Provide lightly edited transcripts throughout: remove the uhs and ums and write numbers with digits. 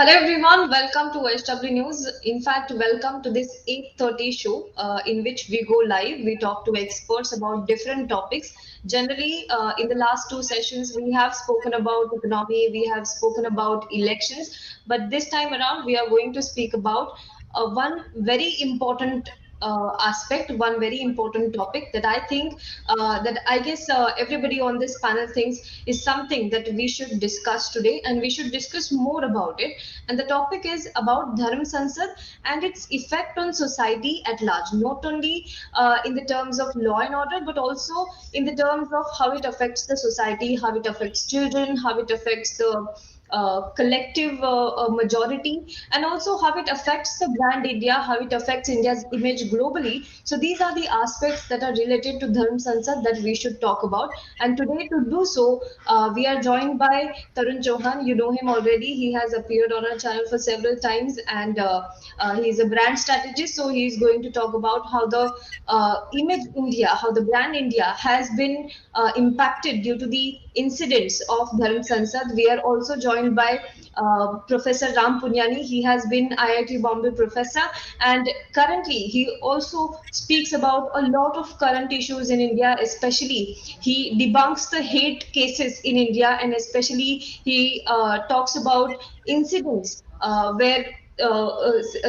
Hello everyone, welcome to SW News. In fact, welcome to this 8:30 show in which we go live. We talk to experts about different topics. Generally, in the last two sessions, we have spoken about economy, we have spoken about elections, but this time around, we are going to speak about one very important aspect, one very important topic that I think that I guess everybody on this panel thinks is something that we should discuss today, and we should discuss more about it. And the topic is about Dharma Sansad and its effect on society at large, not only in the terms of law and order, but also in the terms of how it affects the society, how it affects children, how it affects the collective majority, and also how it affects the brand India, how it affects India's image globally. So these are the aspects that are related to Dharma Sansad that we should talk about. And today, to do so, we are joined by Tarun Chauhan. You know him already. He has appeared on our channel for several times, and he's a brand strategist. So he's going to talk about how the image India, how the brand India has been impacted due to the incidents of Dharm Sansad. We are also joined by Professor Ram Punyani. He has been IIT Bombay professor, and currently he also speaks about a lot of current issues in India, especially he debunks the hate cases in India, and especially he talks about incidents where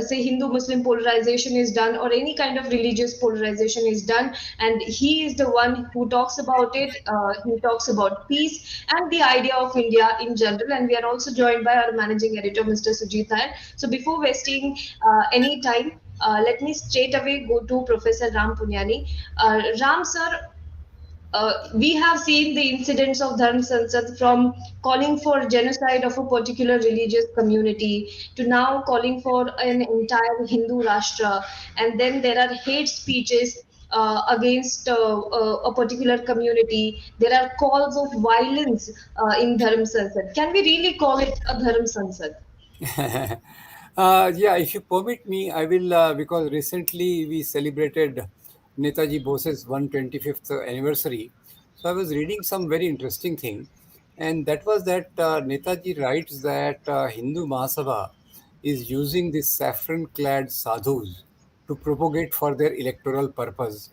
say Hindu-Muslim polarization is done, or any kind of religious polarization is done, and he is the one who talks about it. He talks about peace and the idea of India in general. And we are also joined by our managing editor, Mr. Sujit Nair. So before wasting any time, let me straight away go to Professor Ram Punyani. Ram sir, we have seen the incidents of Dharm Sansad, from calling for genocide of a particular religious community to now calling for an entire Hindu Rashtra, and then there are hate speeches against a particular community. There are calls of violence in Dharm Sansad. Can we really call it a Dharm Sansad? Yeah, if you permit me, I will, because recently we celebrated Netaji Bose's 125th anniversary. So I was reading some very interesting thing, and that was that Netaji writes that Hindu Mahasabha is using these saffron-clad sadhus to propagate for their electoral purpose.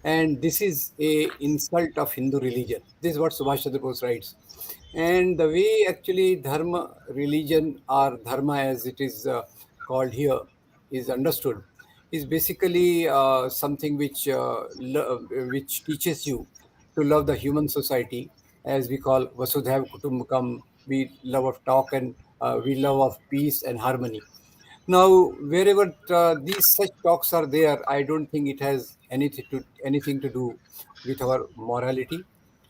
And this is a insult of Hindu religion. This is what Subhash Chandra Bose writes. And the way actually dharma, religion, or dharma as it is called here, is understood is basically something which teaches you to love the human society, as we call Vasudhaiva Kutumbakam. We love of talk, and we love of peace and harmony. Now, wherever these such talks are there, I don't think it has anything to do with our morality.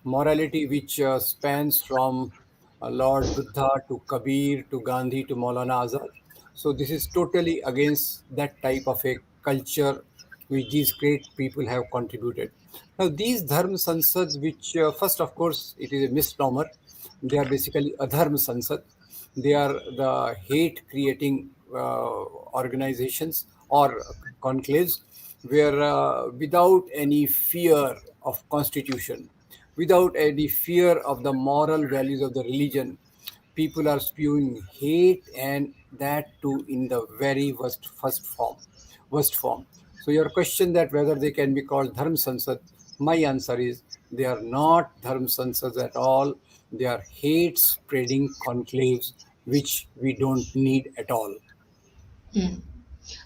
Morality which spans from Lord Buddha to Kabir to Gandhi to Maulana Azad. So this is totally against that type of a culture which these great people have contributed. Now, these Dharma Sansads, which first, of course, it is a misnomer. They are basically Adharma Sansad. They are the hate creating organizations or conclaves where, without any fear of constitution, without any fear of the moral values of the religion, people are spewing hate, and that too in the very worst form. So your question that whether they can be called Dharm Sansad, my answer is they are not Dharm Sansads at all. They are hate spreading conclaves which we don't need at all. Hmm.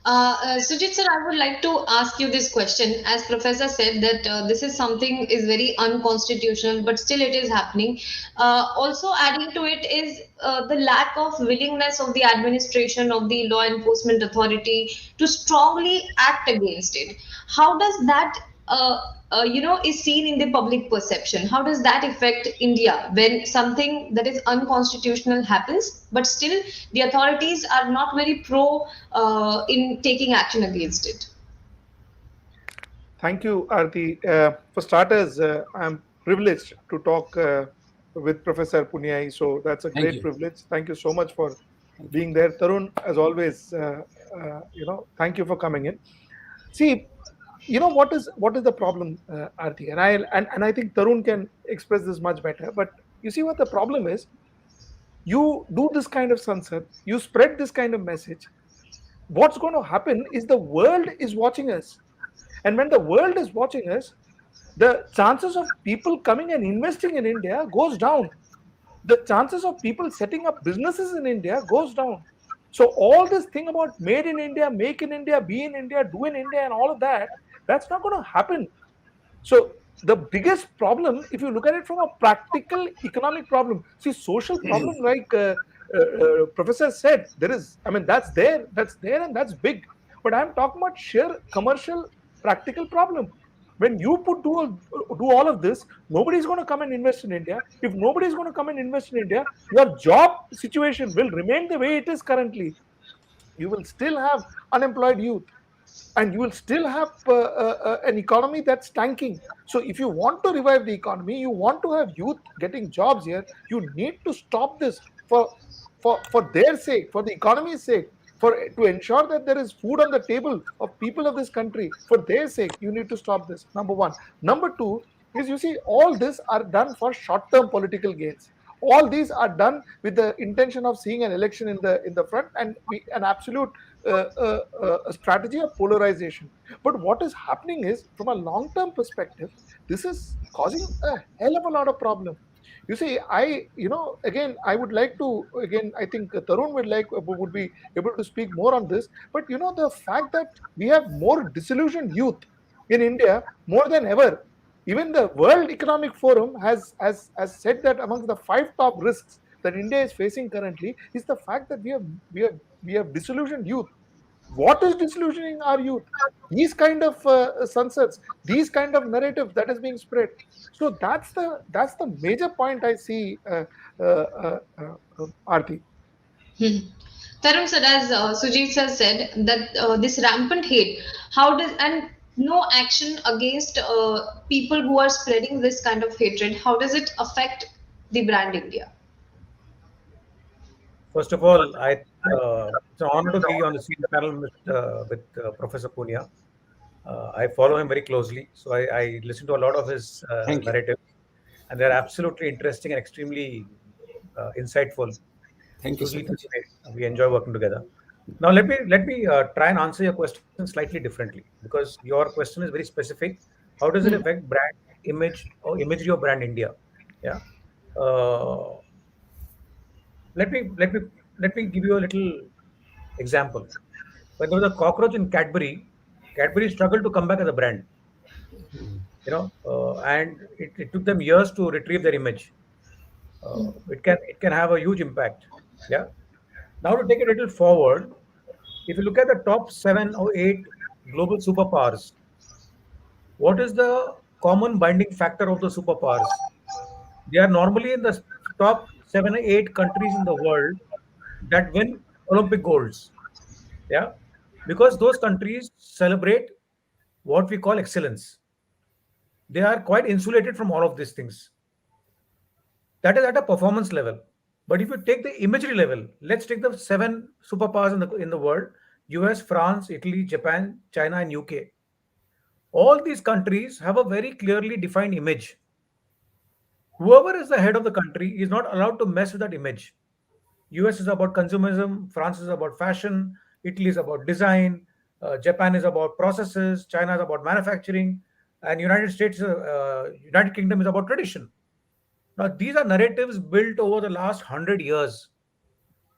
Sujit sir, I would like to ask you this question. As Professor said that this is something is very unconstitutional, but still it is happening. Also adding to it is the lack of willingness of the administration, of the law enforcement authority, to strongly act against it. How does that is seen in the public perception? How does that affect India when something that is unconstitutional happens, but still the authorities are not very pro in taking action against it? Thank you, Arti. For starters, I'm privileged to talk with Professor Punyai, so that's a Thank great you. privilege. Thank you so much for Thank you. being there, Tarun. As always, thank you for coming in. See, what is the problem, Arti? And I think Tarun can express this much better. But you see what the problem is. you do this kind of sunset, you spread this kind of message, what's going to happen is the world is watching us. And when the world is watching us, the chances of people coming and investing in India goes down. The chances of people setting up businesses in India goes down. So all this thing about made in India, make in India, be in India, do in India, and all of that, that's not going to happen. So the biggest problem, if you look at it from a practical economic problem, see social problem, like Professor said, there is. I mean, that's there, and that's big. But I'm talking about sheer commercial practical problem. When you do all of this, nobody's going to come and invest in India. If nobody's going to come and invest in India, your job situation will remain the way it is currently. You will still have unemployed youth, and you will still have an economy that's tanking. So if you want to revive the economy, you want to have youth getting jobs here, you need to stop this for for their sake, for the economy's sake, for to ensure that there is food on the table of people of this country. For their sake, you need to stop this. Number one. Number two is, you see, all this are done for short term political gains. All these are done with the intention of seeing an election in the front, and an absolute a strategy of polarization. But what is happening is, from a long term perspective, this is causing a hell of a lot of problem. You see, again, I would like to, again, I think Tarun would be able to speak more on this. But the fact that we have more disillusioned youth in India more than ever. Even the World Economic Forum has said that amongst the five top risks that India is facing currently is the fact that we have disillusioned youth. What is disillusioning our youth? These kind of sunsets, these kind of narrative that is being spread. So that's the major point I see, Aarti. Hmm. Tarun said, as Sujit has said, that this rampant hate, how does, and no action against people who are spreading this kind of hatred, how does it affect the brand India? First of all, it's an honor to be on the same panel with Professor Punia. I follow him very closely, so I listen to a lot of his Thank you. narratives, and they're absolutely interesting and extremely insightful. Thank you so Sujit and much. I, we enjoy working together. Now, let me try and answer your question slightly differently, because your question is very specific. How does it Hmm. affect brand image or imagery of brand India? Yeah. Uh, let me give you a little example. When there was a cockroach in Cadbury, Cadbury struggled to come back as a brand. And it took them years to retrieve their image. It can have a huge impact. Yeah. Now to take it a little forward, if you look at the top 7 or 8 global superpowers, what is the common binding factor of the superpowers? They are normally in the top 7 or 8 countries in the world that win Olympic golds. Yeah, because those countries celebrate what we call excellence. They are quite insulated from all of these things. That is at a performance level. But if you take the imagery level, let's take the 7 superpowers in the world: US, France, Italy, Japan, China, and UK. All these countries have a very clearly defined image. Whoever is the head of the country is not allowed to mess with that image. US is about consumerism, France is about fashion, Italy is about design, Japan is about processes, China is about manufacturing, and United Kingdom is about tradition. Now, these are narratives built over the last 100 years.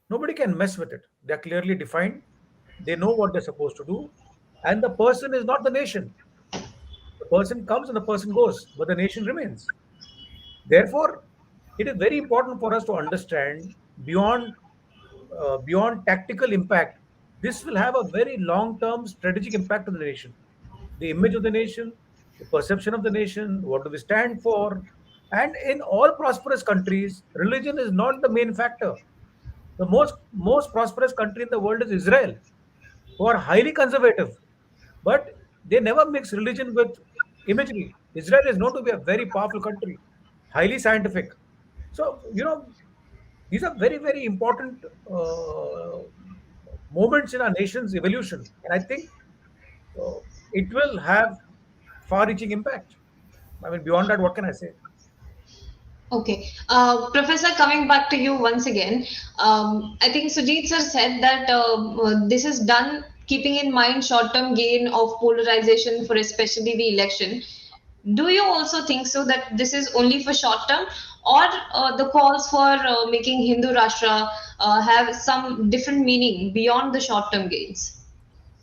Nobody can mess with it. They are clearly defined. They know what they're supposed to do. And the person is not the nation. The person comes and the person goes, but the nation remains. Therefore, it is very important for us to understand beyond tactical impact. This will have a very long-term strategic impact on the nation, the image of the nation, the perception of the nation, what do we stand for. And in all prosperous countries, religion is not the main factor. The most prosperous country in the world is Israel, who are highly conservative, but they never mix religion with imagery. Israel is known to be a very powerful country, highly scientific. So, these are very, very important moments in our nation's evolution. And I think it will have far reaching impact. I mean, beyond that, what can I say? Okay. Professor, coming back to you once again, I think Sujit sir said that this is done keeping in mind short-term gain of polarization for especially the election. Do you also think so that this is only for short-term, or the calls for making Hindu Rashtra have some different meaning beyond the short-term gains?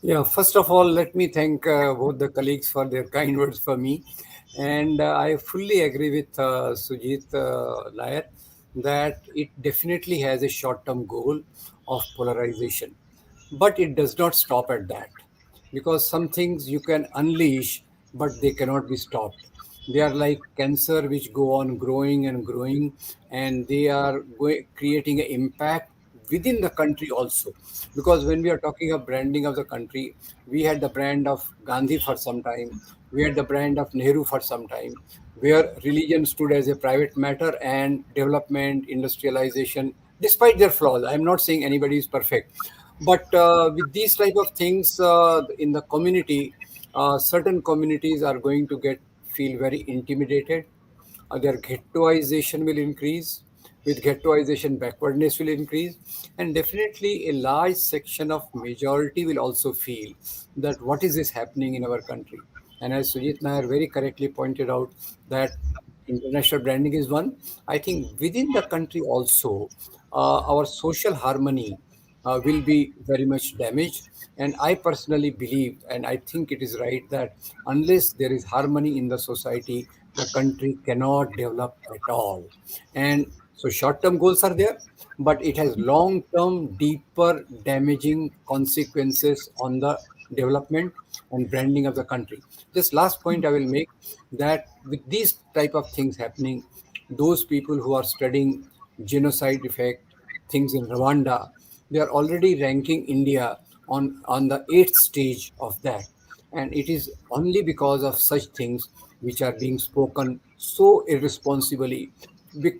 Yeah, first of all, let me thank both the colleagues for their kind words for me. And I fully agree with Sujit Nair that it definitely has a short term goal of polarization. But it does not stop at that, because some things you can unleash, but they cannot be stopped. They are like cancer which go on growing and growing, and they are creating an impact within the country also. Because when we are talking of branding of the country, we had the brand of Gandhi for some time, we had the brand of Nehru for some time, where religion stood as a private matter and development, industrialization, despite their flaws. I'm not saying anybody is perfect, but with these type of things in the community, certain communities are going to get feel very intimidated. Their ghettoization will increase. With ghettoization, backwardness will increase, and definitely a large section of majority will also feel that what is this happening in our country. And as Sujit Nair very correctly pointed out, that international branding is one. I think within the country also, our social harmony will be very much damaged. And I personally believe, and I think it is right, that unless there is harmony in the society, the country cannot develop at all. And so short term goals are there, but it has long term, deeper, damaging consequences on the development and branding of the country. Just last point I will make, that with these type of things happening, those people who are studying genocide effect, things in Rwanda, they are already ranking India on the eighth stage of that. And it is only because of such things which are being spoken so irresponsibly,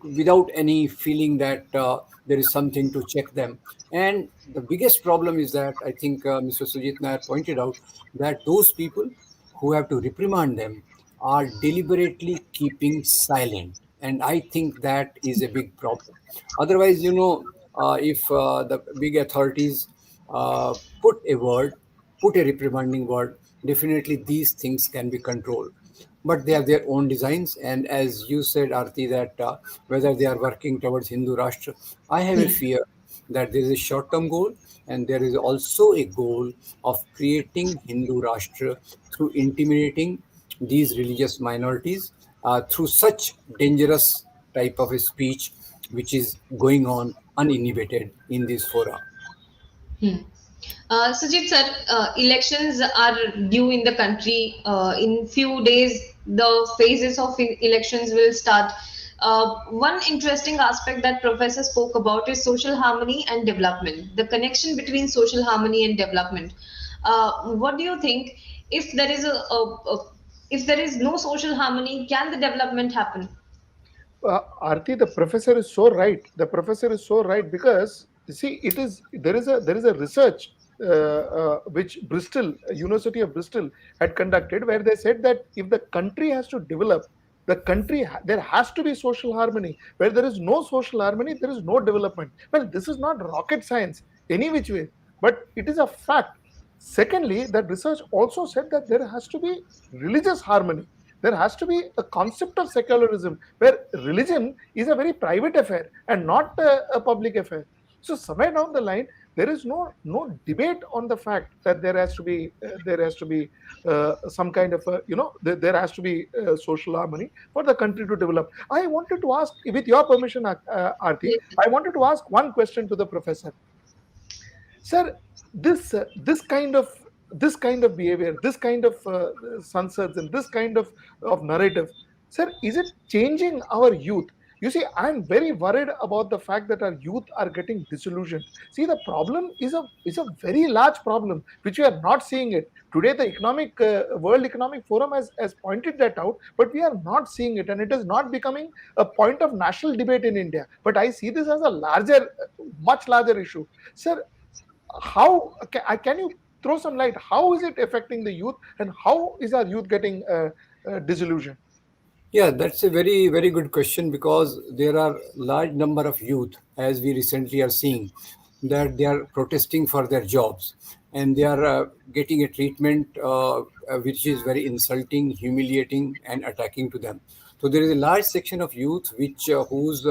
without any feeling that there is something to check them. And the biggest problem is that I think Mr. Sujit Nair pointed out that those people who have to reprimand them are deliberately keeping silent. And I think that is a big problem. Otherwise, if the big authorities put a word, put a reprimanding word, definitely these things can be controlled. But they have their own designs. And as you said, Arti, that whether they are working towards Hindu Rashtra, I have a fear that there is a short term goal, and there is also a goal of creating Hindu Rashtra through intimidating these religious minorities through such dangerous type of a speech which is going on uninhibited in this fora. Hmm. Sujit sir, elections are due in the country. In few days, the phases of elections will start. One interesting aspect that Professor spoke about is social harmony and development, the connection between social harmony and development. What do you think? If there is if there is no social harmony, can the development happen? Arti, the professor is so right. The professor is so right because you see, there is a research which Bristol University of Bristol had conducted, where they said that if the country has to develop, there has to be social harmony. Where there is no social harmony, there is no development. Well, this is not rocket science any which way, but it is a fact. Secondly, that research also said that there has to be religious harmony. There has to be a concept of secularism where religion is a very private affair and not a public affair. So somewhere down the line, there is no debate on the fact that there has to be some kind of there has to be social harmony for the country to develop. I wanted to ask, with your permission, Aarti, Yes. I wanted to ask one question to the professor. Sir, this kind of behavior, this kind of sunsets, and this kind of narrative, sir, is it changing our youth? You see, I'm very worried about the fact that our youth are getting disillusioned. See, the problem is a very large problem which we are not seeing it today. The World Economic Forum has pointed that out, but we are not seeing it, and it is not becoming a point of national debate in India. But I see this as a much larger issue, sir. How can you throw some light? How is it affecting the youth, and how is our youth getting disillusioned? Yeah, that's a very, very good question because there are large number of youth, as we recently are seeing, that they are protesting for their jobs and they are getting a treatment which is very insulting, humiliating, and attacking to them. So there is a large section of youth which whose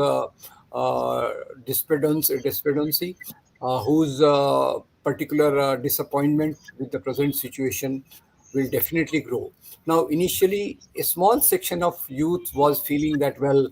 despondency, whose particular disappointment with the present situation will definitely grow. Now, initially, a small section of youth was feeling that, well,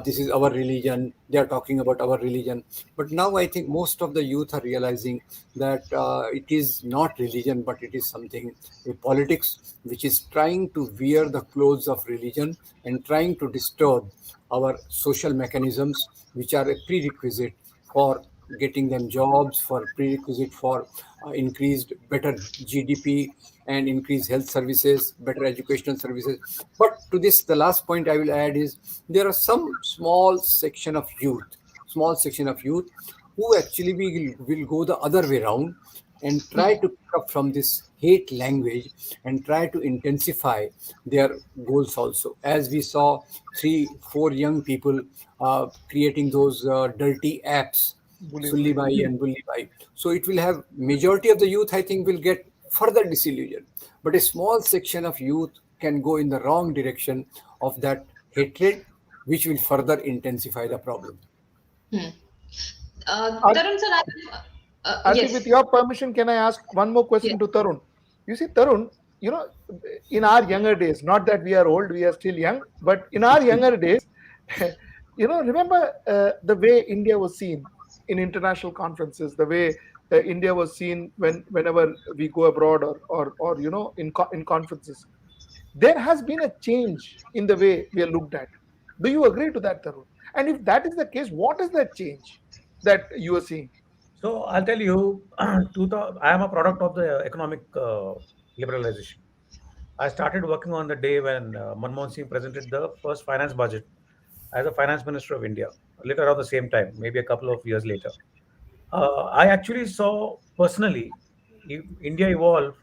this is our religion. They are talking about our religion. But now I think most of the youth are realizing that it is not religion, but it is something, a politics, which is trying to wear the clothes of religion and trying to disturb our social mechanisms, which are a prerequisite for getting them jobs, for prerequisite for increased better GDP and increased health services, better educational services. But to this, the last point I will add is there are some small section of youth who actually will go the other way around and try to pick up from this hate language and try to intensify their goals also. As we saw 3 4 young people creating those dirty apps, Bullies. Sullibai and Bullibai. So it will have majority of the youth, I think, will get further disillusioned. But a small section of youth can go in the wrong direction of that hatred, which will further intensify the problem. Hmm. Ar- Tarun sir, Arti, with yes, your permission, can I ask one more yes. question to Tarun? You see, Tarun, you know, in our younger days, not that we are old, we are still young, but in our younger days, remember the way India was seen in international conferences, the way India was seen whenever we go abroad or in conferences. There has been a change in the way we are looked at. Do you agree to that, Tarun? And if that is the case, what is that change that you are seeing? So I'll tell you, I am a product of the economic liberalization. I started working on the day when Manmohan Singh presented the first finance budget as a finance minister of India, later around the same time, maybe a couple of years later. I actually saw personally India evolve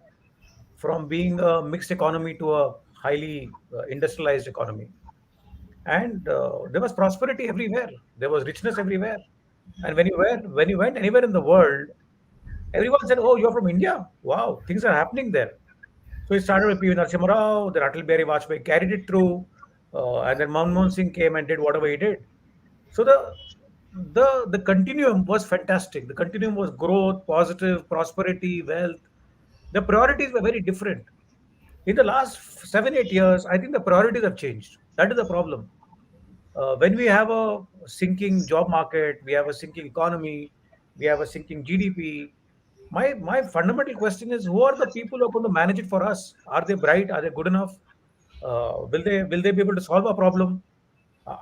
from being a mixed economy to a highly industrialized economy. And there was prosperity everywhere, there was richness everywhere. And when you went anywhere in the world, everyone said, "Oh, you're from India? Wow, things are happening there." So it started with P.V. Narasimha Rao, then Atal Bihari Vajpayee carried it through, and then Manmohan Singh came and did whatever he did. So the continuum was fantastic. The continuum was growth, positive, prosperity, wealth. The priorities were very different. In the last 7 8 years, I think the priorities have changed. That is the problem. When we have a sinking job market, we have a sinking economy, we have a sinking GDP. My fundamental question is: who are the people who are going to manage it for us? Are they bright? Are they good enough? Will they be able to solve our problem?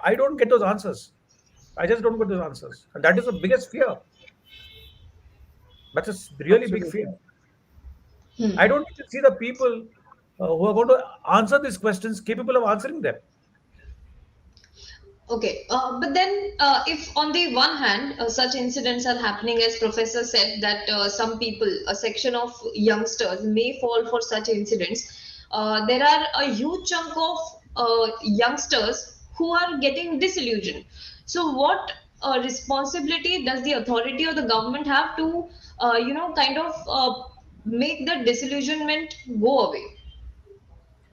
I don't get those answers. I just don't get those answers, and that is the biggest fear. That's a really big fear. Absolutely. I don't even see the people who are going to answer these questions capable of answering them. Okay, but then if on the one hand, such incidents are happening, as Professor said, that some people, a section of youngsters may fall for such incidents, there are a huge chunk of youngsters who are getting disillusioned. So, what responsibility does the authority or the government have to, kind of make that disillusionment go away?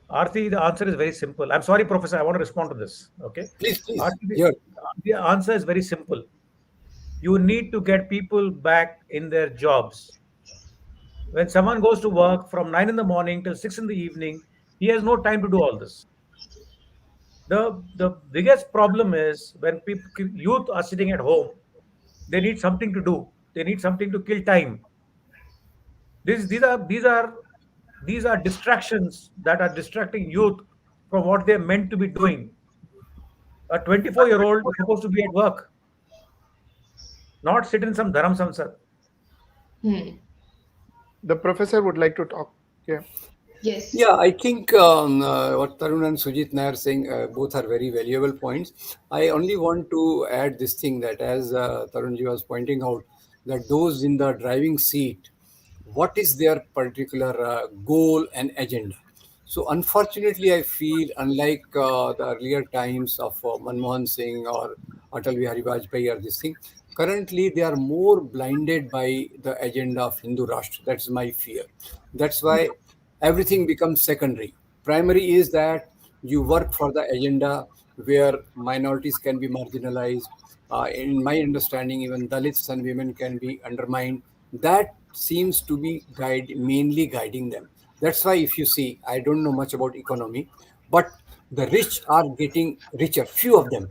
Arti, the answer is very simple. I'm sorry, Professor, I want to respond to this. Okay. Please, please, Arti, here. the answer is very simple. You need to get people back in their jobs. When someone goes to work from 9 in the morning till 6 in the evening, he has no time to do all this. The biggest problem is when youth are sitting at home, they need something to do. They need something to kill time. These, these are these are these are distractions that are distracting youth from what they're meant to be doing. A 24-year-old is supposed to be at work, not sit in some Dharma Sansad. Hmm. The professor would like to talk. Yeah. Yes. Yeah, I think what Tarun and Sujit Nair are saying both are very valuable points. I only want to add this thing that as Tarunji was pointing out, that those in the driving seat, what is their particular goal and agenda? So unfortunately, I feel unlike the earlier times of Manmohan Singh or Atal Bihari Vajpayee or this thing, currently they are more blinded by the agenda of Hindu Rashtra. That's my fear. That's why everything becomes secondary. Primary is that you work for the agenda where minorities can be marginalized. In my understanding, even Dalits and women can be undermined. That seems to be mainly guiding them. That's why, if you see, I don't know much about economy, but the rich are getting richer. Few of them.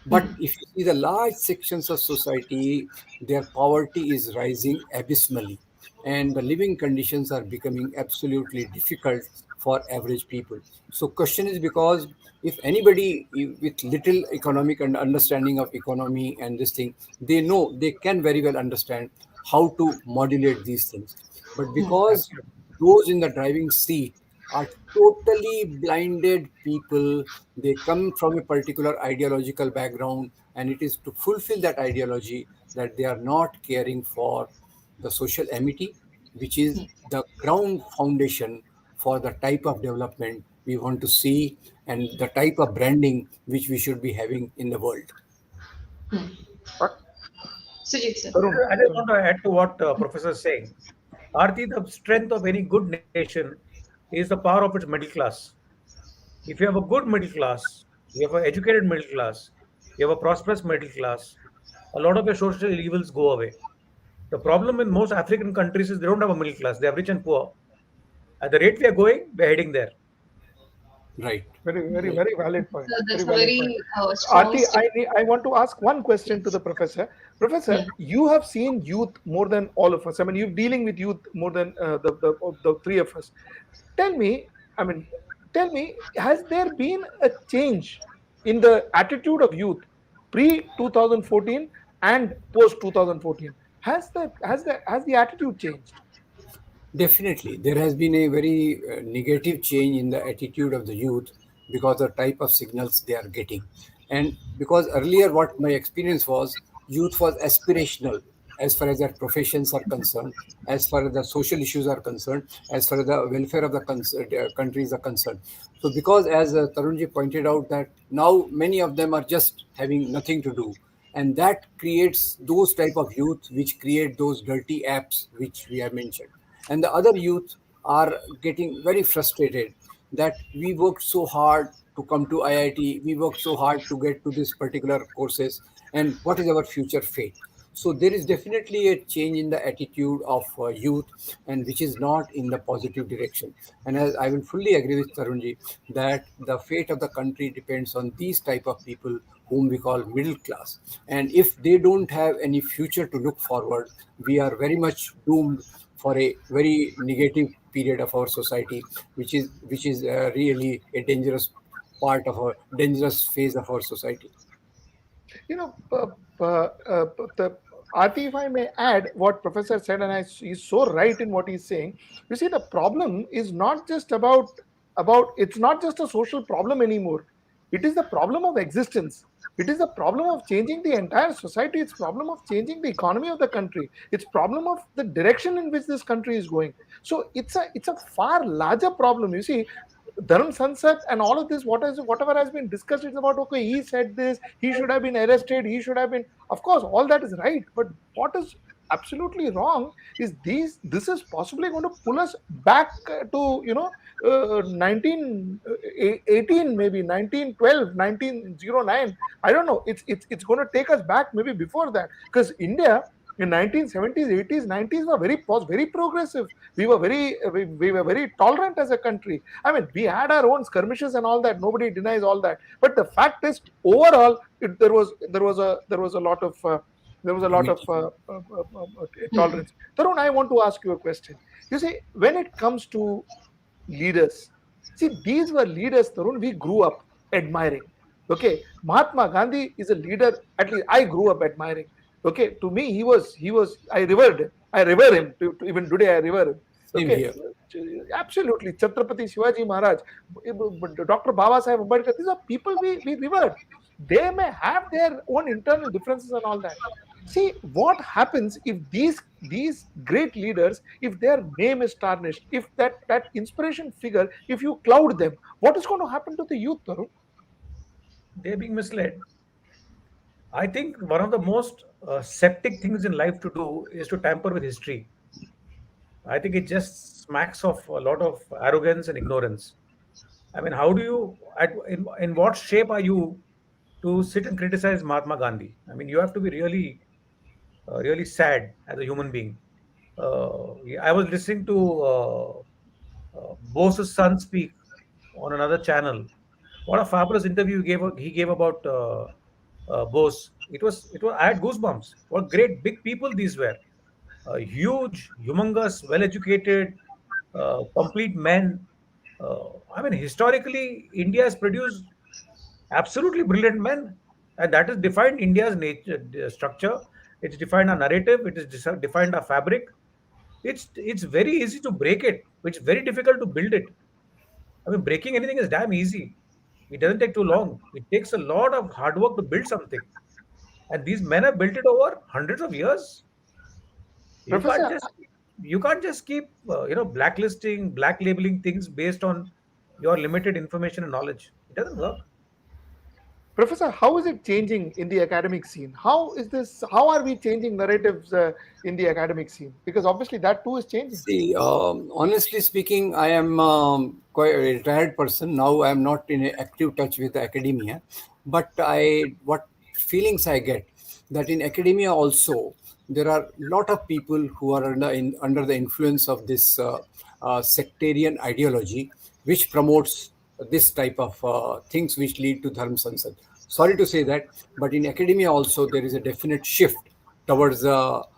But if you see the large sections of society, their poverty is rising abysmally, and the living conditions are becoming absolutely difficult for average people. So, question is because if anybody with little economic and understanding of economy and this thing, they know they can very well understand how to modulate these things. But because Absolutely. those in the driving seat are totally blinded people. They come from a particular ideological background, and it is to fulfill that ideology that they are not caring for the social amity, which is the ground foundation for the type of development we want to see and the type of branding which we should be having in the world. But Sujit sir. Tarun, I just want to add to what Professor is saying. Arti, the strength of any good nation is the power of its middle class. If you have a good middle class, you have an educated middle class, you have a prosperous middle class, a lot of your social evils go away. The problem in most African countries is they don't have a middle class. They have rich and poor. At the rate we are going, we're heading there. Right. very valid point. Very That's a valid point. very strong Aarti, statement. I want to ask one question to the professor. Professor, you have seen youth more than all of us. I mean, you're dealing with youth more than the three of us. Tell me, I mean, tell me, has there been a change in the attitude of youth pre 2014 and post 2014? Has the attitude changed? Definitely, there has been a very negative change in the attitude of the youth because of the type of signals they are getting. And because earlier, what my experience was, youth was aspirational as far as their professions are concerned, as far as the social issues are concerned, as far as the welfare of the countries are concerned. So, because as Tarunji pointed out, that now many of them are just having nothing to do, and that creates those type of youth which create those dirty apps which we have mentioned, and the other youth are getting very frustrated that we worked so hard to come to IIT, we worked so hard to get to this particular courses, and what is our future fate? So there is definitely a change in the attitude of youth, and which is not in the positive direction. And as I will fully agree with Tarunji that the fate of the country depends on these type of people whom we call middle class. And if they don't have any future to look forward, we are very much doomed for a very negative period of our society, which is really a dangerous part of a dangerous phase of our society. You know, the Ati, if I may add what Professor said, and he's so right in what he's saying. You see, the problem is not just about it's not just a social problem anymore. It is the problem of existence. It is the problem of changing the entire society. It's problem of changing the economy of the country. It's problem of the direction in which this country is going. So it's a far larger problem. You see, Dharma Sansad and all of this, whatever has been discussed, it's about, okay, he said this, he should have been arrested, he should have been, of course, all that is right. But what is absolutely wrong is this is possibly going to pull us back to 1918, maybe 1912, 1909. I don't know. It's going to take us back maybe before that, because India in 1970s, 80s, 90s were very progressive. We were very tolerant as a country. I mean, we had our own skirmishes and all that. Nobody denies all that. But the fact is, overall, there was a lot of Unity. tolerance. Tarun, I want to ask you a question. You see, when it comes to leaders, see, these were leaders, Tarun, we grew up admiring. Okay, Mahatma Gandhi is a leader. At least I grew up admiring. Okay, to me, he was. I revere him. Even today, I revere him. Same Okay, here. absolutely. Chhatrapati Shivaji Maharaj, Dr. Baba Sahib Ambedkar, these are people we revered. They may have their own internal differences and all that. See what happens if these these great leaders, if their name is tarnished, if that inspiration figure, if you cloud them, what is going to happen to the youth, Tarun? They're being misled. I think one of the most septic things in life to do is to tamper with history. I think it just smacks of a lot of arrogance and ignorance. I mean, how do you, in what shape are you to sit and criticize Mahatma Gandhi? I mean, you have to be really, really sad as a human being. Yeah, I was listening to Bose's son speak on another channel. What a fabulous interview he gave about Bose. It was. I had goosebumps. What great big people these were. Huge, humongous, well-educated, complete men. I mean, historically, India has produced absolutely brilliant men, and that has defined India's nature, structure. It's defined our narrative. It has defined our fabric. It's very easy to break it. It's very difficult to build it. I mean, breaking anything is damn easy. It doesn't take too long. It takes a lot of hard work to build something, and these men have built it over hundreds of years. You can't Professor, just you can't just keep blacklisting, black labeling things based on your limited information and knowledge. It doesn't work. Professor, how is it changing in the academic scene? How is this? How are we changing narratives in the academic scene? Because obviously that too is changing. See, honestly speaking, I am quite a retired person now. I am not in a active touch with academia, but what feelings I get that in academia also there are a lot of people who are under the influence of this sectarian ideology, which promotes this type of things which lead to Dharma Sansad. Sorry to say that, but in academia also there is a definite shift towards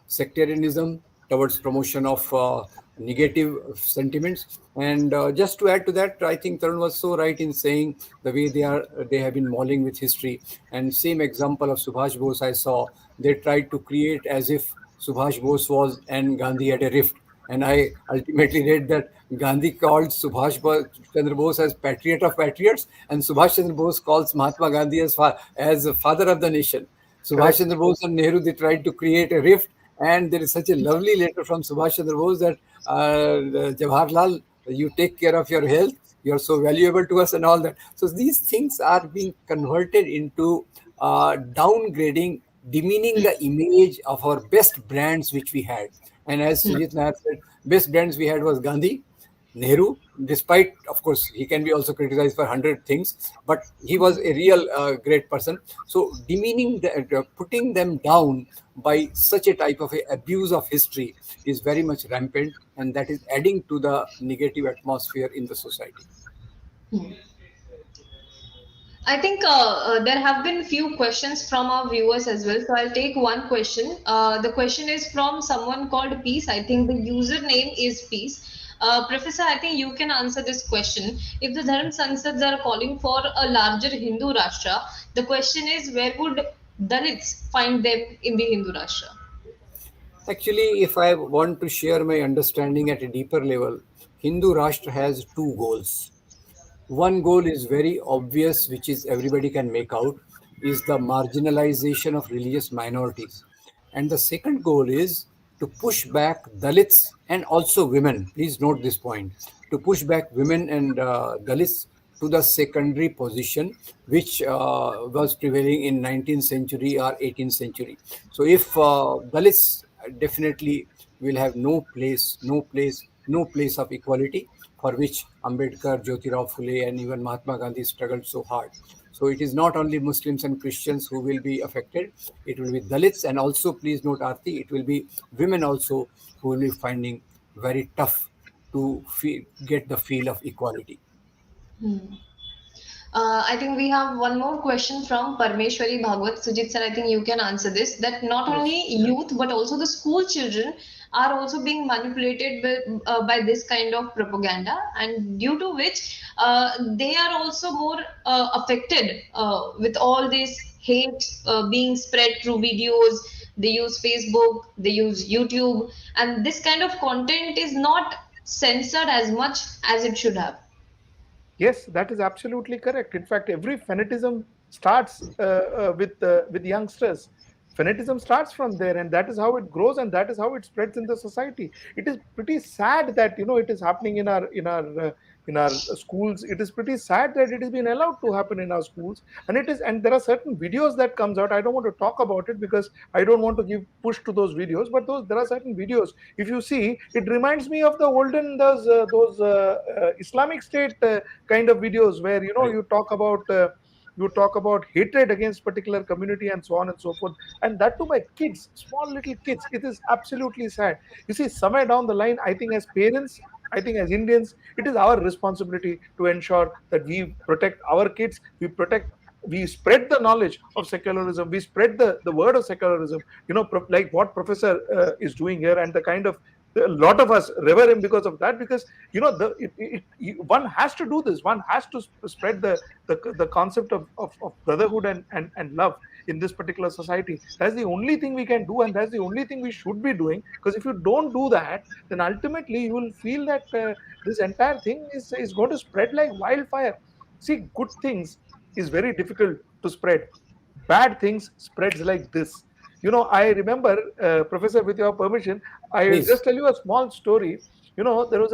sectarianism, towards promotion of negative sentiments. And just to add to that, I think Tarun was so right in saying the way they have been mauling with history. And same example of Subhash Bose I saw, they tried to create as if Subhash Bose was and Gandhi had a rift. And I ultimately read that Gandhi called Chandra Bose as patriot of patriots, and Subhash Chandra Bose calls Mahatma Gandhi as the father of the nation. Subhash Correct. Chandra Bose and Nehru, they tried to create a rift, and there is such a lovely letter from Subhash Chandra Bose that Jawaharlal, you take care of your health, you are so valuable to us, and all that. So these things are being converted into downgrading, demeaning the image of our best brands which we had. And as Sujit Nair said, best brands we had was Gandhi, Nehru, despite, of course, he can be also criticized for 100 things, but he was a real great person. So demeaning, putting them down by such a type of a abuse of history is very much rampant, and that is adding to the negative atmosphere in the society. I think there have been few questions from our viewers as well. So I'll take one question. The question is from someone called Peace. I think the username is Peace. Professor, I think you can answer this question. If the Dharma Sansads are calling for a larger Hindu Rashtra, the question is where would Dalits find them in the Hindu Rashtra? Actually, if I want to share my understanding at a deeper level, Hindu Rashtra has two goals. One goal is very obvious, which is everybody can make out, is the marginalization of religious minorities. And the second goal is to push back Dalits and also women. Please note this point, to push back women and Dalits to the secondary position which was prevailing in 19th century or 18th century. So if Dalits definitely will have no place of equality, for which Ambedkar, Jyotirao Phule, and even Mahatma Gandhi struggled so hard. So it is not only Muslims and Christians who will be affected, it will be Dalits, and also please note, Aarti, it will be women also who will be finding very tough to get the feel of equality. I think we have one more question from Parmeshwari Bhagwat. Sujit sir, I think you can answer this. That not Yes. only youth but also the school children are also being manipulated by this kind of propaganda, and due to which they are also more affected with all this hate being spread through videos. They use Facebook, they use YouTube, and this kind of content is not censored as much as it should have. Yes, that is absolutely correct. In fact, every Fenetism starts with youngsters. Fenetism starts from there, and that is how it grows, and that is how it spreads in the society. It is pretty sad that it is happening in our schools. It is pretty sad that it has been allowed to happen in our schools, and there are certain videos that comes out. I don't want to talk about it because I don't want to give push to those videos, but there are certain videos. If you see, it reminds me of the olden those Islamic State kind of videos where Right. you talk about hatred against particular community and so on and so forth, and that to my kids, small little kids. It is absolutely sad. You see, somewhere down the line, I think as parents, I think as Indians, it is our responsibility to ensure that we protect our kids, we spread the knowledge of secularism, we spread the word of secularism, like what professor is doing here, and the kind of a lot of us revere him because of that, because one has to do this. One has to spread the concept of brotherhood and love in this particular society. That's the only thing we can do, and that's the only thing we should be doing, because if you don't do that, then ultimately you will feel that this entire thing is going to spread like wildfire. See, good things is very difficult to spread. Bad things spreads like this. I remember, Professor, with your permission, I will Please. just tell you a small story. There was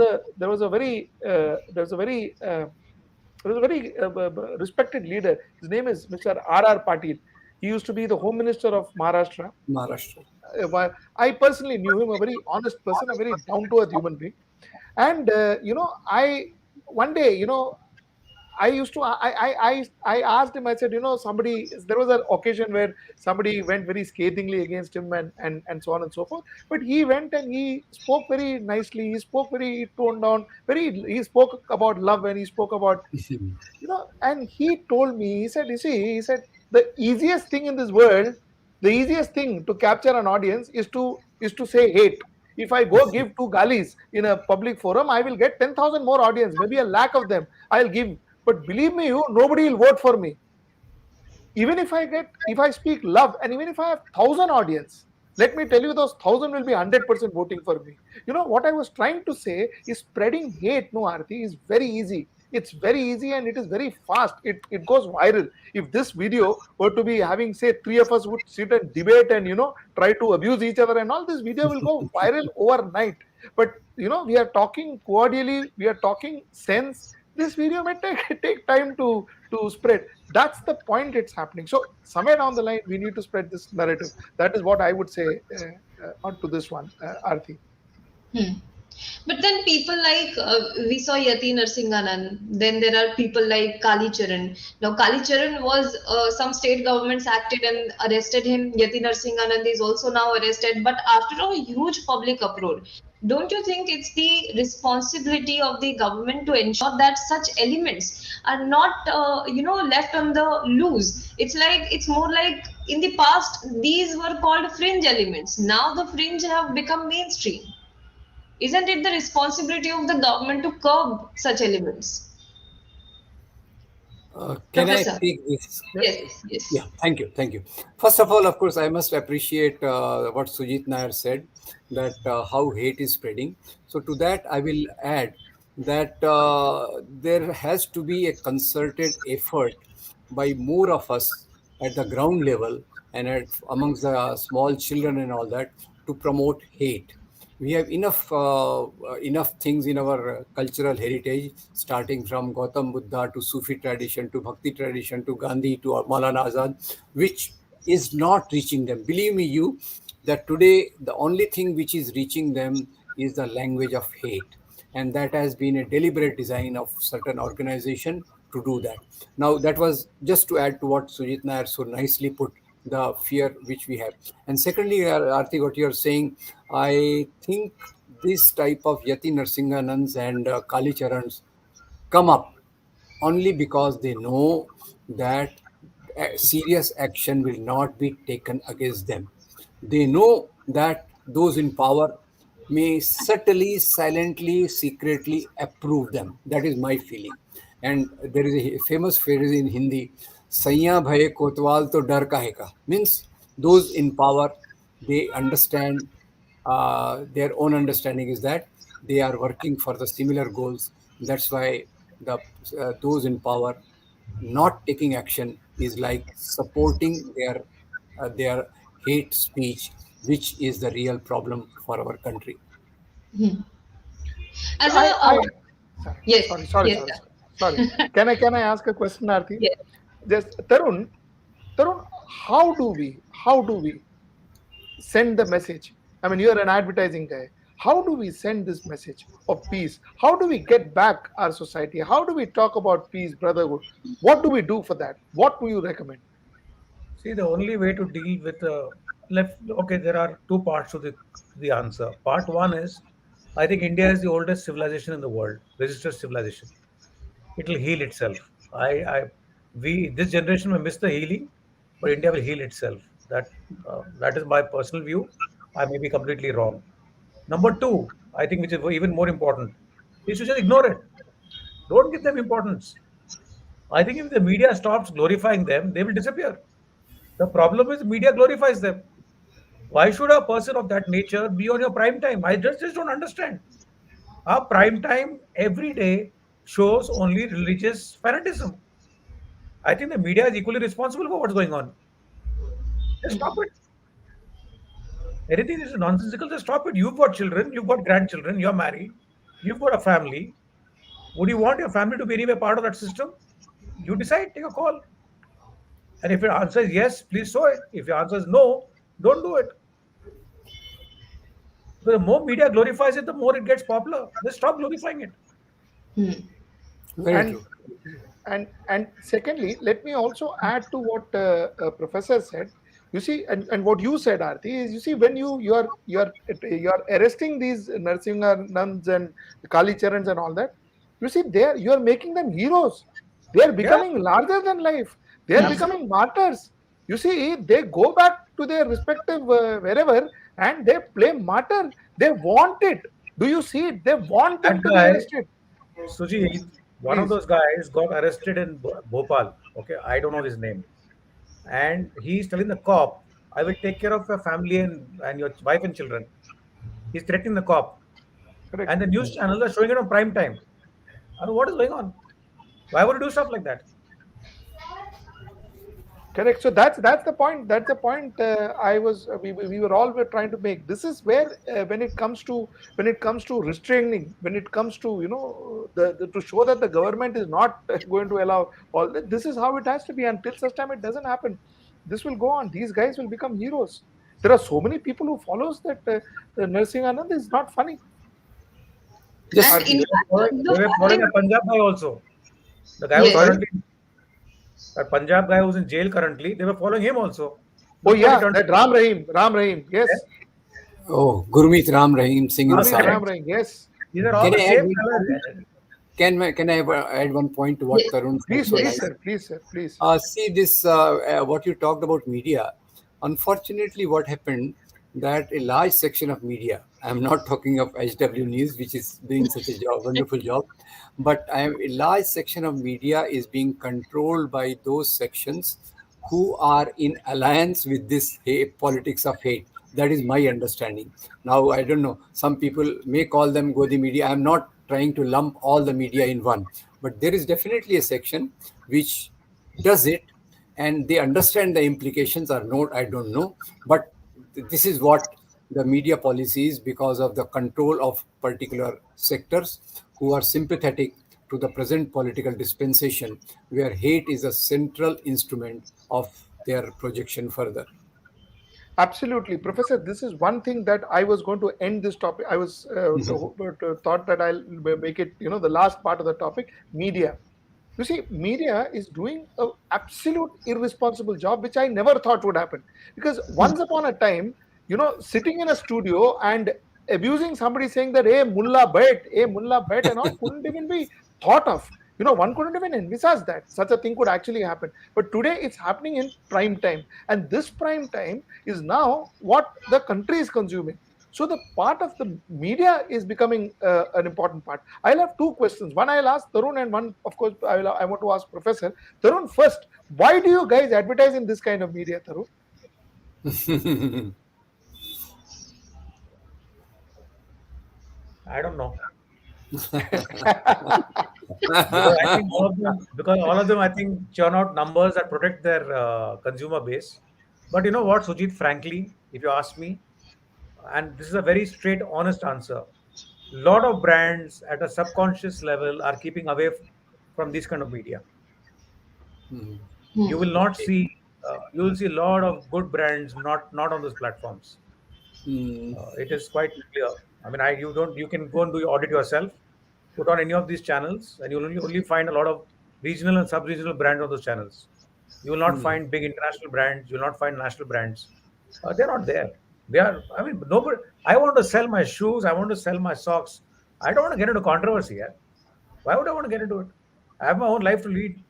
a very respected leader. His name is Mr. R.R. Patil. He used to be the Home Minister of Maharashtra. Maharashtra. I personally knew him, a very honest person, a very down to earth human being. And I one day, I used to I asked him. I said, somebody, there was an occasion where somebody went very scathingly against him, and so on and so forth. But he went and he spoke very nicely. He spoke very toned down. He spoke about love, and he spoke about, and he told me, he said, you see, he said, the easiest thing in this world, the easiest thing to capture an audience is to say hate. If I go give two galis in a public forum, I will get 10,000 more audience, maybe a lakh of them I'll give. But believe me, nobody will vote for me. Even if I speak love, and even if I have 1,000 audience, let me tell you, those 1,000 will be 100% voting for me. What I was trying to say is, spreading hate, no, Arti, is very easy. It's very easy, and it is very fast. It goes viral. If this video were to be having, say, three of us would sit and debate and try to abuse each other and all, this video will go viral overnight. But we are talking cordially, we are talking sense. This video may take time to spread. That's the point. It's happening. So somewhere down the line, we need to spread this narrative. That is what I would say onto this one, Arti. Hmm. But then people like we saw Yati Narsinganan. Then there are people like Kali Charan. Now Kali Charan was some state governments acted and arrested him. Yati Narsinganan is also now arrested. But after a huge public uproar, don't you think it's the responsibility of the government to ensure that such elements are not left on the loose? It's more like in the past these were called fringe elements. Now the fringe have become mainstream. Isn't it the responsibility of the government to curb such elements? Can I Professor. take this? Yes. Yes, Yeah, yes. thank you, thank you. First of all, of course, I must appreciate what Sujit Nair said, that how hate is spreading. So to that, I will add that there has to be a concerted effort by more of us at the ground level and amongst the small children and all that, to promote hate. We have enough things in our cultural heritage, starting from Gautam Buddha to Sufi tradition to Bhakti tradition to Gandhi to Maulana Azad, which is not reaching them. Believe me, you, that today the only thing which is reaching them is the language of hate, and that has been a deliberate design of certain organization to do that. Now, that was just to add to what Sujit Nair so nicely put, the fear which we have. And secondly, Arti, what you're saying, I think this type of Yati Narsinganans and Kali Charans come up only because they know that serious action will not be taken against them. They know that those in power may subtly, silently, secretly approve them. That is my feeling. And there is a famous phrase in Hindi, "Saiya bhaye kotwal to dar kahe ka," means those in power, they understand, their own understanding is that they are working for the similar goals. That's why those in power not taking action is like supporting their hate speech, which is the real problem for our country. Hmm. So As a sorry, yes, yes, sorry. sir. Sorry. Can I ask a question, Arti? Yes. Just Tarun, how do we send the message? I mean, you're an advertising guy. How do we send this message of peace? How do we get back our society? How do we talk about peace, brotherhood? What do we do for that? What do you recommend? See, the only way to deal with left. Okay, there are two parts to the answer. Part one is, I think India is the oldest civilization in the world, registered civilization. It will heal itself. We this generation may miss the healing, but India will heal itself. That is my personal view. I may be completely wrong. Number two, I think, which is even more important, is to just ignore it. Don't give them importance. I think if the media stops glorifying them, they will disappear. The problem is media glorifies them. Why should a person of that nature be on your prime time? I just don't understand. Our prime time every day shows only religious fanatism. I think the media is equally responsible for what's going on. Just stop it. Anything is nonsensical, just stop it. You've got children, you've got grandchildren, you're married, you've got a family. Would you want your family to be anywhere part of that system? You decide, take a call. And if your answer is yes, please show it. If your answer is no, don't do it. Because the more media glorifies it, the more it gets popular. Just stop glorifying it. Hmm. Very And true. and secondly, let me also add to what professor said. You see, and what you said, Arti, is, you see, when you're arresting these Narsinga nuns and Kali Charans and all that, you see, you're making them heroes. They are Yeah. becoming larger than life. They are Hmm. becoming martyrs. You see, they go back to their respective wherever, and they play martyr. They want it. Do you see it? They want That them to be guy, arrested. Sujit, one of Please. those guys got arrested in Bhopal. Okay, I don't know his name. And he's telling the cop, I will take care of your family and your wife and children. He's threatening the cop. Correct. And the news channels are showing it on prime time. I mean, what is going on? Why would you do stuff like that? Correct. So that's the point. That's the point. I was we were all were trying to make. This is where when it comes to restraining, when it comes to to show that the government is not going to allow all that. This is how it has to be. Until such time it doesn't happen, this will go on. These guys will become heroes. There are so many people who follows that nursing Anand is not funny. And Just in Arti. fact, the They were following a funding, Punjab guy also. The guy who's yes, Sorry. currently that Punjab guy who's in jail currently. They were following him also. Oh Look what he yeah, turned. that Ram Rahim. Yeah. Yes, oh, Gurmeet Ram Rahim Singh Gurmeet Inside. Ram Correct. Rahim. Yes. These are all Can the I add same one point? fellas. Can I add one point to what yes, Tarun said Please, so please, yes. nice? sir. Please, sir. Please. See this what you talked about media. Unfortunately, what happened that a large section of media. I'm not talking of HW News, which is doing such a wonderful job, but a large section of media is being controlled by those sections who are in alliance with this politics of hate. That is my understanding. Now, I don't know. Some people may call them Godi media. I'm not trying to lump all the media in one, but there is definitely a section which does it, and they understand the implications or not, I don't know. But this is what the media policy is, because of the control of particular sectors who are sympathetic to the present political dispensation, where hate is a central instrument of their projection further. Absolutely, Professor. This is one thing that I was going to end this topic. I was thought that I'll make it, the last part of the topic, media. You see, media is doing a absolute irresponsible job, which I never thought would happen. Because once upon a time, sitting in a studio and abusing somebody, saying that, hey mullah bet, and all, couldn't even be thought of. One couldn't even envisage that such a thing could actually happen. But today it's happening in prime time. And this prime time is now what the country is consuming. So the part of the media is becoming an important part. I'll have two questions. One I'll ask Tarun, and one, of course, I want to ask Professor. Tarun, first, why do you guys advertise in this kind of media, Tarun? I don't know. Because I think all of them, I think, churn out numbers that protect their consumer base. But you know what, Sujit, frankly, if you ask me, and this is a very straight, honest answer, lot of brands at a subconscious level are keeping away from this kind of media. Mm. You will not Okay. see, you will see a lot of good brands not on those platforms. Mm. It is quite clear. I mean, you don't, you can go and do your audit yourself, put on any of these channels, and you'll only find a lot of regional and sub-regional brands on those channels. You will not Mm. find big international brands. You will not find national brands. They're not there. They are. I mean, nobody. I want to sell my shoes. I want to sell my socks. I don't want to get into controversy. Yeah? Why would I want to get into it? I have my own life to lead,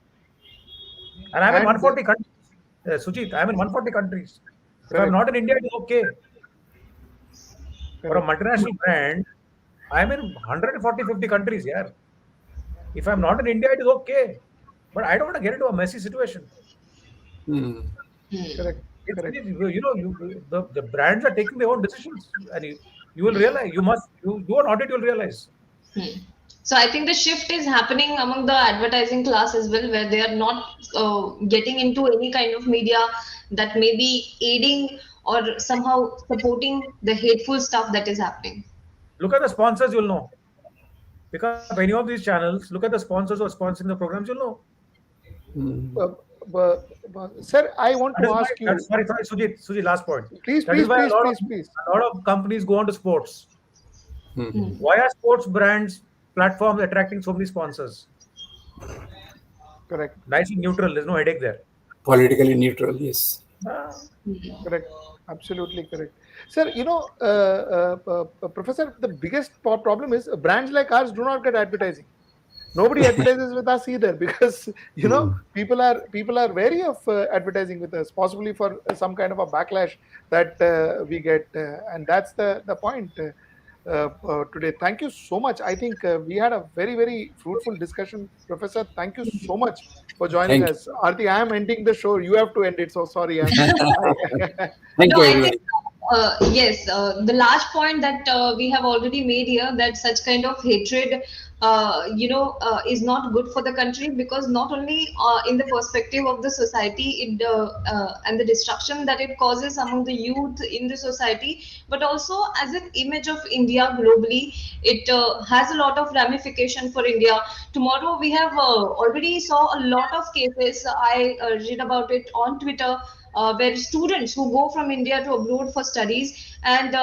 and I'm in And 140 countries. Sujit, I'm in 140 countries. If I'm correct, not in India, it's okay. For a correct. multinational brand, I'm in 140, 50 countries. Yeah. If I'm not in India, it is okay. But I don't want to get into a messy situation. Mm. Correct, correct. The brands are taking their own decisions, and you will realize, you do an audit, you'll realize. Hmm. So I think the shift is happening among the advertising class as well, where they are not getting into any kind of media that may be aiding or somehow supporting the hateful stuff that is happening. Look at the sponsors, you'll know. Pick up any of these channels, look at the sponsors who are sponsoring the programs, you'll know. Mm. Uh, Sir, I want That to is why, ask you, sorry, Sujit, last point. please, That is please, why please, please, please. a lot of companies go on to sports. Mm. Hmm. Why are sports brands platforms attracting so many sponsors? Correct, Nice and neutral, there's no headache there. Politically neutral, yes. Ah, Hmm. correct. Absolutely correct. Sir, Professor, the biggest problem is brands like ours do not get advertising. Nobody advertises with us either because Mm. people are wary of advertising with us, possibly for some kind of a backlash that we get, and that's the point. Today, thank you so much. I think we had a very, very fruitful discussion, Professor. Thank you so much for joining Thank us. Arti, I am ending the show, you have to end it, so sorry. I, Thank No, you, I everybody. think yes, the last point that we have already made here, that such kind of hatred, is not good for the country, because not only in the perspective of the society, and the destruction that it causes among the youth in the society, but also as an image of India globally, it has a lot of ramification for India. Tomorrow we have already saw a lot of cases. I read about it on Twitter, where students who go from India to abroad for studies, and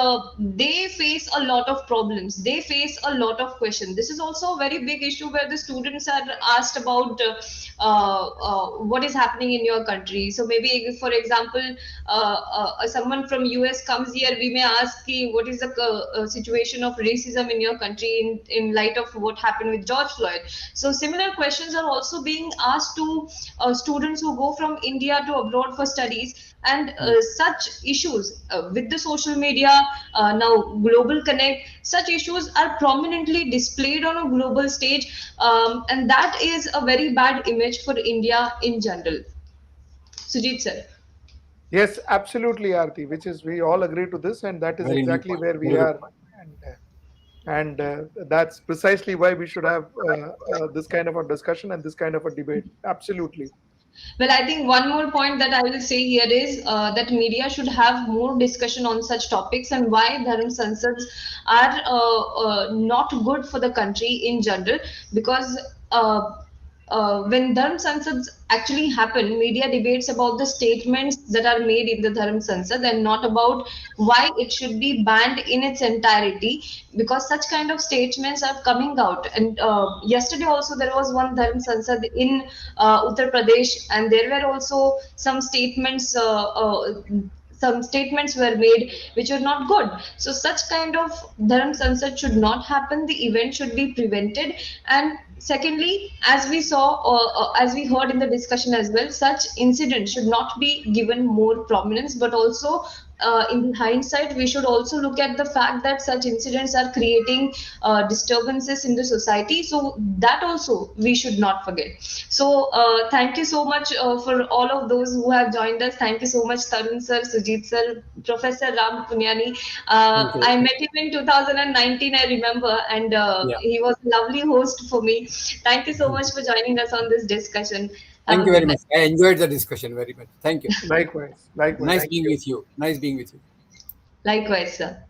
they face a lot of problems. They face a lot of questions. This is also a very big issue, where the students are asked about what is happening in your country. So maybe, for example, someone from US comes here, we may ask, "Ki, what is the situation of racism in your country in light of what happened with George Floyd?" So similar questions are also being asked to students who go from India to abroad for studies, and such issues with the social media, now global connect, such issues are prominently displayed on a global stage, and that is a very bad image for India in general. Sujit sir. yes, absolutely, Arti. Which is we all agree to this, and that is Very new exactly point. where we Very good are, point. and that's precisely why we should have this kind of a discussion and this kind of a debate. Absolutely. Well, I think one more point that I will say here is that media should have more discussion on such topics, and why Dharma Sansads are not good for the country in general. Because when Dharma Sansads actually happen, media debates about the statements that are made in the Dharma Sansad, and not about why it should be banned in its entirety, because such kind of statements are coming out. And yesterday also there was one Dharma Sansad in Uttar Pradesh, and there were also some statements were made which were not good. So such kind of Dharma Sansad should not happen. The event should be prevented. And secondly, as we saw, as we heard in the discussion as well, such incidents should not be given more prominence, but also in hindsight, we should also look at the fact that such incidents are creating disturbances in the society. So that also we should not forget. So thank you so much for all of those who have joined us. Thank you so much, Tarun sir, Sujit sir, Professor Ram Punyani. Thank you. I met him in 2019, I remember, and Yeah. he was a lovely host for me. Thank you so much for joining us on this discussion. Have Thank a you good very night. much. I enjoyed the discussion very much. Thank you. Likewise, likewise. Nice Thank being you. with you. Nice being with you. Likewise, sir.